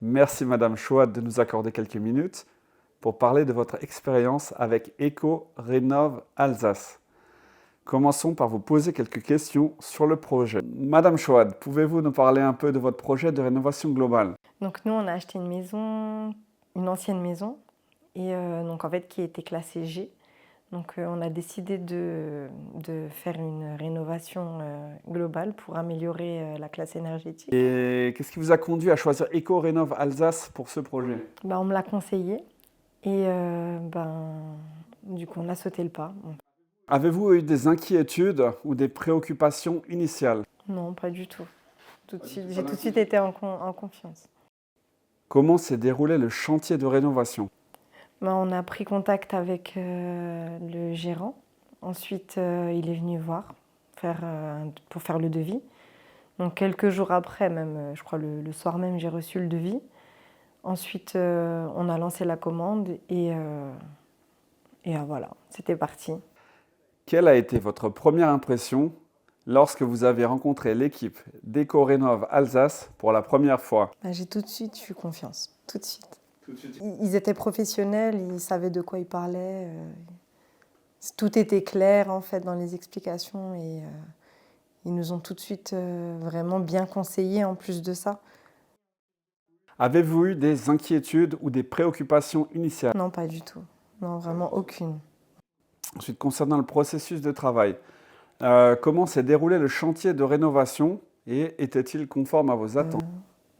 Merci Madame Chouad de nous accorder quelques minutes pour parler de votre expérience avec Éco-Rénov Alsace. Commençons par vous poser quelques questions sur le projet. Madame Chouad, pouvez-vous nous parler un peu de votre projet de rénovation globale? Donc nous, on a acheté une maison, une ancienne maison, et donc en fait qui était classée G. Donc on a décidé de faire une rénovation globale pour améliorer la classe énergétique. Et qu'est-ce qui vous a conduit à choisir Éco-Rénov Alsace pour ce projet? On me l'a conseillé et du coup on a sauté le pas. Avez-vous eu des inquiétudes ou des préoccupations initiales? Non, pas du tout. J'ai tout de suite été en confiance. Comment s'est déroulé le chantier de rénovation? On a pris contact avec le gérant. Ensuite, il est venu voir pour faire le devis. Donc quelques jours après, même, je crois le soir même, j'ai reçu le devis. Ensuite, on a lancé la commande et voilà, c'était parti. Quelle a été votre première impression lorsque vous avez rencontré l'équipe d'Éco-Rénov Alsace pour la première fois? J'ai tout de suite eu confiance, tout de suite. Ils étaient professionnels, ils savaient de quoi ils parlaient. Tout était clair en fait dans les explications et ils nous ont tout de suite vraiment bien conseillé en plus de ça. Avez-vous eu des inquiétudes ou des préoccupations initiales? Non, pas du tout. Non, vraiment aucune. Ensuite, concernant le processus de travail, comment s'est déroulé le chantier de rénovation et était-il conforme à vos attentes?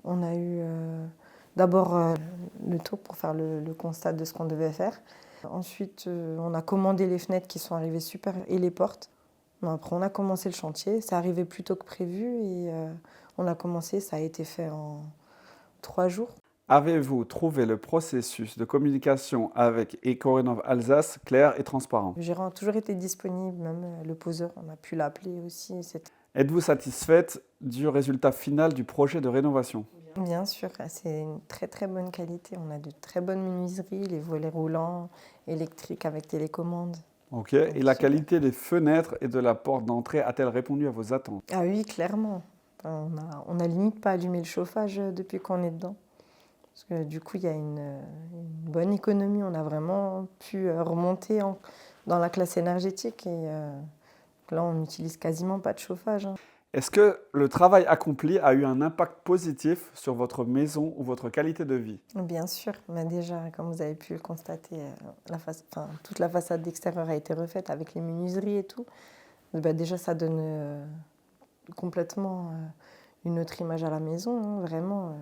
On a eu d'abord le tour pour faire le constat de ce qu'on devait faire. Ensuite, on a commandé les fenêtres qui sont arrivées super et les portes. Après, on a commencé le chantier. C'est arrivé plus tôt que prévu et on a commencé. Ça a été fait en 3 jours. Avez-vous trouvé le processus de communication avec Éco-Rénov Alsace clair et transparent? Le gérant a toujours été disponible, même le poseur, on a pu l'appeler aussi. Êtes-vous satisfaite du résultat final du projet de rénovation? Bien sûr, c'est une très très bonne qualité. On a de très bonnes menuiseries, les volets roulants, électriques avec télécommande. Ok. Et la Super. qualité des fenêtres et de la porte d'entrée a-t-elle répondu à vos attentes? Ah oui, clairement. On a limite pas allumé le chauffage depuis qu'on est dedans. Parce que du coup, il y a une bonne économie. On a vraiment pu remonter dans la classe énergétique. Et là, on n'utilise quasiment pas de chauffage. Est-ce que le travail accompli a eu un impact positif sur votre maison ou votre qualité de vie? Bien sûr, mais déjà, comme vous avez pu le constater, toute la façade extérieure a été refaite avec les menuiseries et tout. Déjà, ça donne complètement une autre image à la maison. Vraiment,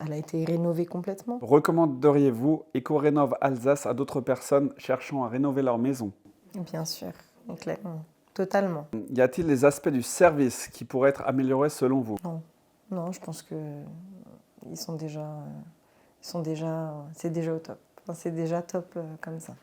elle a été rénovée complètement. Recommanderiez-vous Éco-Rénov Alsace à d'autres personnes cherchant à rénover leur maison? Bien sûr, clairement, totalement. Y a-t-il des aspects du service qui pourraient être améliorés selon vous? Non, non, je pense que c'est déjà au top. Enfin, c'est déjà top comme ça.